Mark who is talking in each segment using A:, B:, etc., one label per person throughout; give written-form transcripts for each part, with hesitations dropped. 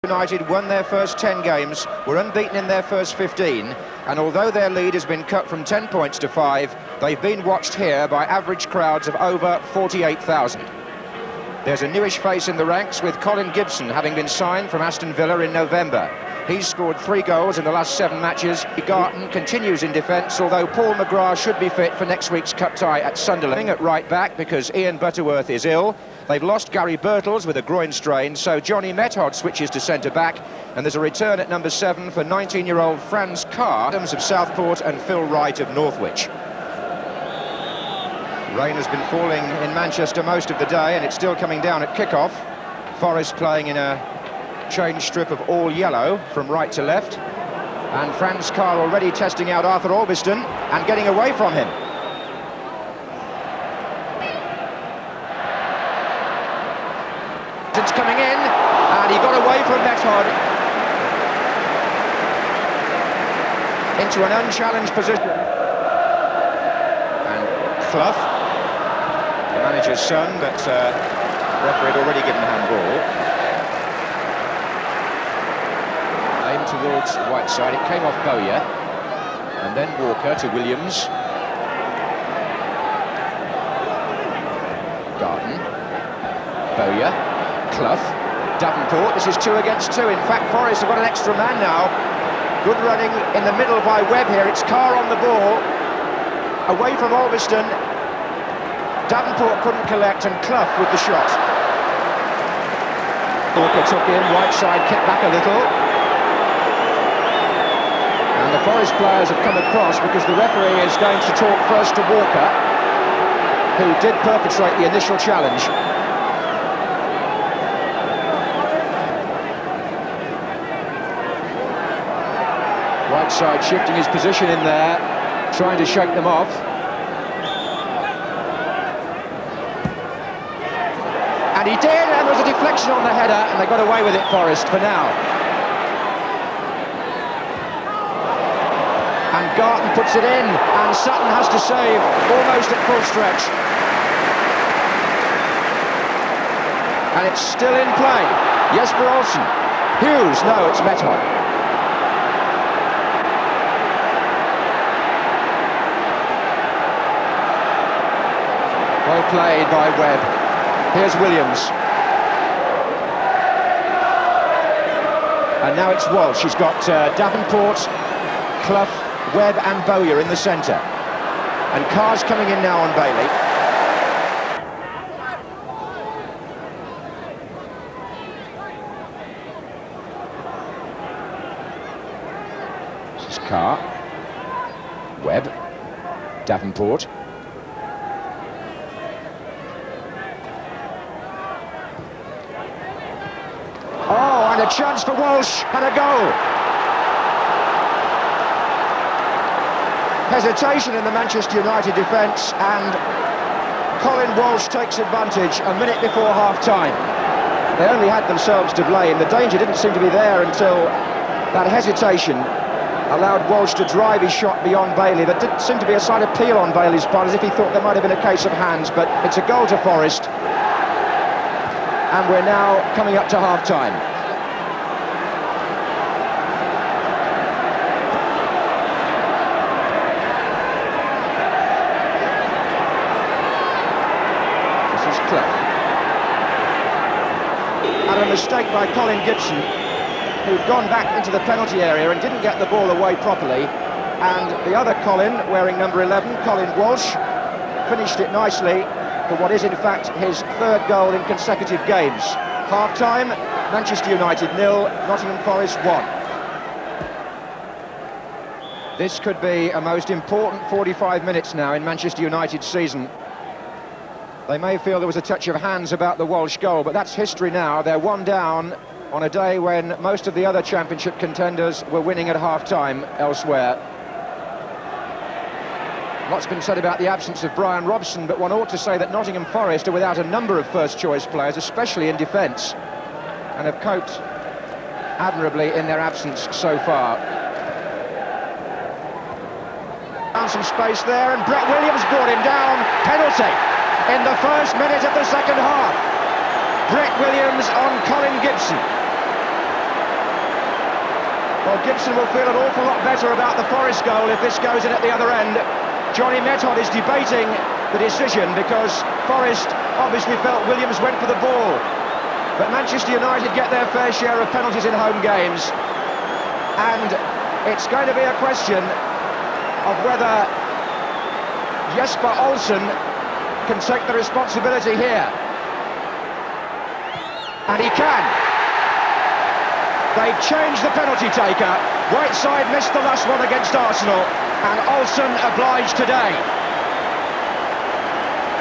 A: United won their first 10 games, were unbeaten in their first 15, and although their lead has been cut from 10 points to 5, they've been watched here by average crowds of over 48,000. There's a newish face in the ranks, with Colin Gibson having been signed from Aston Villa in November. He's scored 3 goals in the last 7 matches. Garton continues in defence, although Paul McGrath should be fit for next week's cup tie at Sunderland at right back because Ian Butterworth is ill. They've lost Gary Birtles with a groin strain, so Johnny Method switches to centre-back, and there's a return at number 7 for 19-year-old Franz Carr, Adams of Southport and Phil Wright of Northwich. Rain has been falling in Manchester most of the day, and it's still coming down at kick-off. Forest playing in a change strip of all yellow from right to left, and Franz Carr already testing out Arthur Orbiston and getting away from him. It's coming in, and he got away from Method into an unchallenged position. And Clough, the manager's son, but the referee had already given handball. Aimed towards Whiteside, it came off Bowyer, and then Walker to Williams. Garton, Bowyer. Clough, Davenport, this is 2 against 2. In fact, Forest have got an extra man now. Good running in the middle by Webb here. It's Carr on the ball, away from Orbiston. Davenport couldn't collect, and Clough with the shot. Walker took in, Whiteside kept back a little. And the Forest players have come across because the referee is going to talk first to Walker, who did perpetrate the initial challenge. Whiteside shifting his position in there, trying to shake them off. And he did, and there was a deflection on the header, and they got away with it, Forest, for now. And Garton puts it in, and Sutton has to save, almost at full stretch. And it's still in play. Jesper Olsen. Hughes, no, it's Method. Well played by Webb. Here's Williams. And now it's Walsh. He's got Davenport, Clough, Webb and Bowyer in the centre. And Carr's coming in now on Bailey. This is Carr. Webb. Davenport. Oh, and a chance for Walsh, and a goal. Hesitation in the Manchester United defence, and Colin Walsh takes advantage a minute before half-time. They only had themselves to blame. The danger didn't seem to be there until that hesitation allowed Walsh to drive his shot beyond Bailey. There didn't seem to be a slight appeal on Bailey's part, as if he thought there might have been a case of hands, but it's a goal to Forest. And we're now coming up to half-time. This is Clough. And a mistake by Colin Gibson, who'd gone back into the penalty area and didn't get the ball away properly. And the other Colin, wearing number 11, Colin Walsh, finished it nicely for what is in fact his 3rd goal in consecutive games. Half-time, Manchester United 0, Nottingham Forest 1. This could be a most important 45 minutes now in Manchester United's season. They may feel there was a touch of hands about the Walsh goal, but that's history now. They're 1 down on a day when most of the other championship contenders were winning at half-time elsewhere. Lots been said about the absence of Brian Robson, but one ought to say that Nottingham Forest are without a number of first-choice players, especially in defence, and have coped admirably in their absence so far. Found some space there, and Brett Williams brought him down. Penalty in the first minute of the second half. Brett Williams on Colin Gibson. Well, Gibson will feel an awful lot better about the Forest goal if this goes in at the other end. Johnny Method is debating the decision because Forest obviously felt Williams went for the ball. But Manchester United get their fair share of penalties in home games. And it's going to be a question of whether Jesper Olsen can take the responsibility here. And he can. They've changed the penalty taker. Whiteside missed the last one against Arsenal, and Olsen obliged today.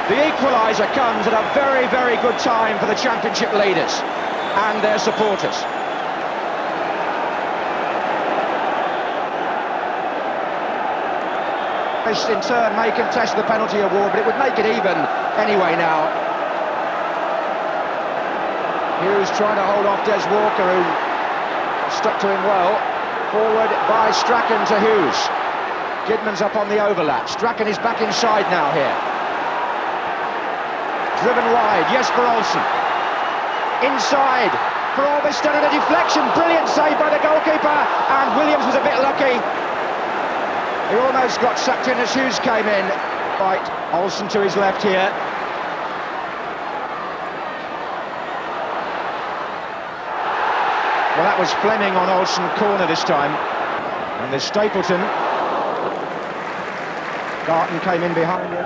A: The equaliser comes at a very, very good time for the Championship leaders and their supporters. This in turn may contest the penalty award, but it would make it even anyway now. Hughes trying to hold off Des Walker, who stuck to him well. Forward by Strachan to Hughes. Kidman's up on the overlap. Strachan is back inside now here. Driven wide, Jesper Olsen. Inside for Orbiston and a deflection. Brilliant save by the goalkeeper, and Williams was a bit lucky. He almost got sucked in as Hughes came in. Right, Olsen to his left here. Well, that was Fleming on Olsen, corner this time. And there's Stapleton. Garton came in behind him.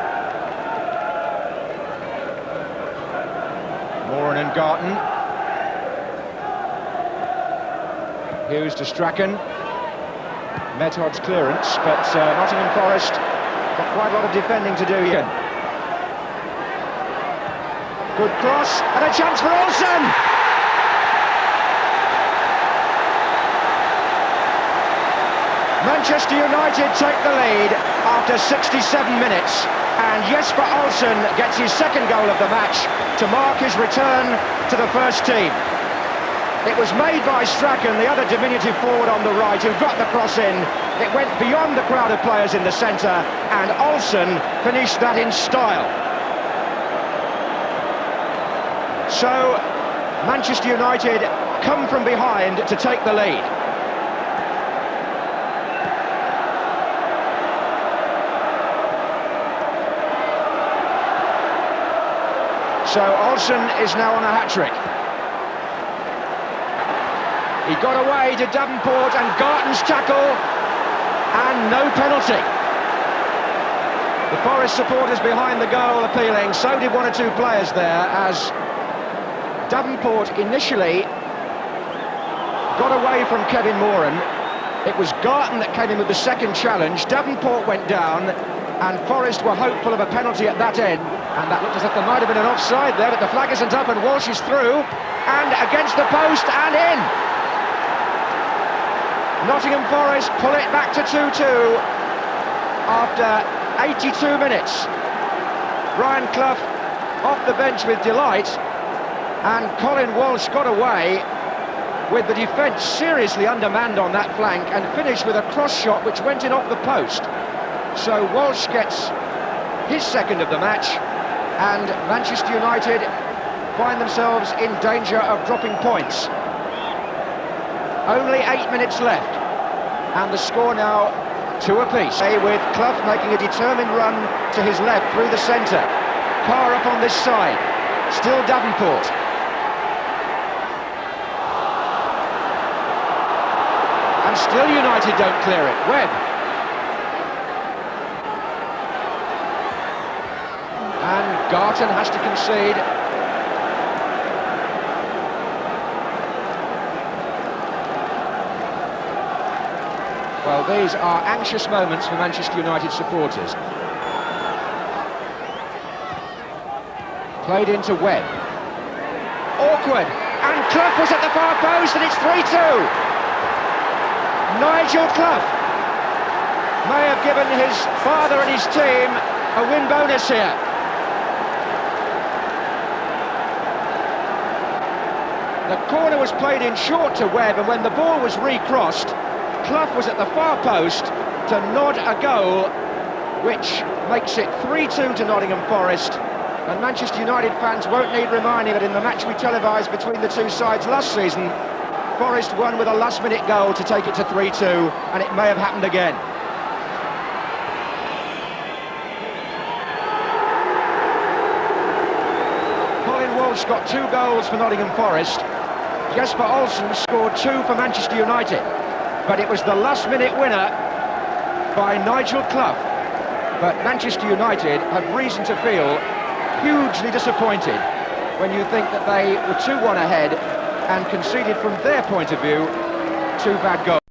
A: Moran and Garton. Hughes to Strachan. Method's clearance, but Nottingham Forest got quite a lot of defending to do here. Good cross, and a chance for Olsen! Manchester United take the lead after 67 minutes, and Jesper Olsen gets his second goal of the match to mark his return to the first team. It was made by Strachan, the other diminutive forward on the right, who got the cross in. It went beyond the crowd of players in the centre, and Olsen finished that in style. So, Manchester United come from behind to take the lead. So, Olsen is now on a hat-trick. He got away to Davenport, and Garton's tackle, and no penalty. The Forest supporters behind the goal appealing, so did one or two players there, as Davenport initially got away from Kevin Moran. It was Garton that came in with the second challenge. Davenport went down, and Forest were hopeful of a penalty at that end, and that looked as if there might have been an offside there, but the flag isn't up, and Walsh is through, and against the post, and in! Nottingham Forest pull it back to 2-2 after 82 minutes. Brian Clough off the bench with delight, and Colin Walsh got away with the defence seriously undermanned on that flank and finished with a cross shot which went in off the post. So Walsh gets his second of the match, and Manchester United find themselves in danger of dropping points. Only 8 minutes left, and the score now 2 apiece. With Clough making a determined run to his left through the centre. Carr up on this side, still Davenport. And still United don't clear it. Webb. And Garton has to concede. Well, these are anxious moments for Manchester United supporters. Played into Webb. Awkward, and Clough was at the far post, and it's 3-2. Nigel Clough may have given his father and his team a win bonus here. The corner was played in short to Webb, and when the ball was recrossed, Clough was at the far post to nod a goal, which makes it 3-2 to Nottingham Forest. And Manchester United fans won't need reminding that in the match we televised between the two sides last season, Forest won with a last-minute goal to take it to 3-2, and it may have happened again. Colin Walsh got 2 goals for Nottingham Forest. Jesper Olsen scored 2 for Manchester United. But it was the last-minute winner by Nigel Clough. But Manchester United have reason to feel hugely disappointed when you think that they were 2-1 ahead and conceded, from their point of view, 2 bad goals.